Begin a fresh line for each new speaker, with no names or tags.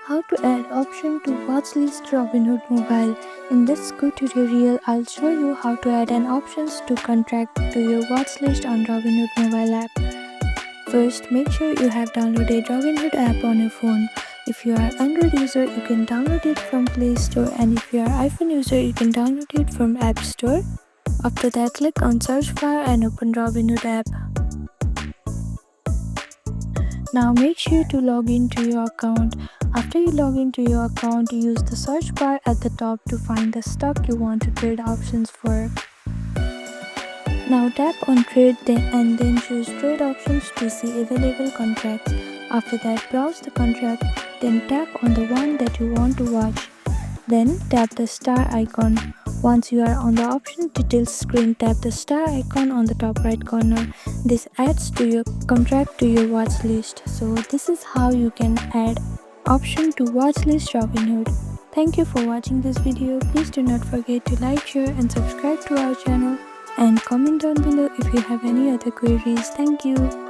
How to add option to Watchlist Robinhood Mobile. In this quick tutorial, I'll show you how to add an options to contract to your watchlist on Robinhood mobile app. First, make sure you have downloaded Robinhood app on your phone. If you are Android user, you can download it from Play Store, and if you are iPhone user, you can download it from App Store. After that, click on search bar and open Robinhood app. Now make sure to log into your account. After you log into your account, use the search bar at the top to find the stock you want to trade options for. Now tap on trade and then choose trade options to see available contracts. After that, browse the contract, then tap on the one that you want to watch. Then tap the star icon. Once you are on the option details screen, tap the star icon on the top right corner. This adds to your contract to your watch list. So this is how you can add option to watchlist Robinhood. Thank you for watching this video. Please do not forget to like, share and subscribe to our channel, and comment down below if you have any other queries. Thank you.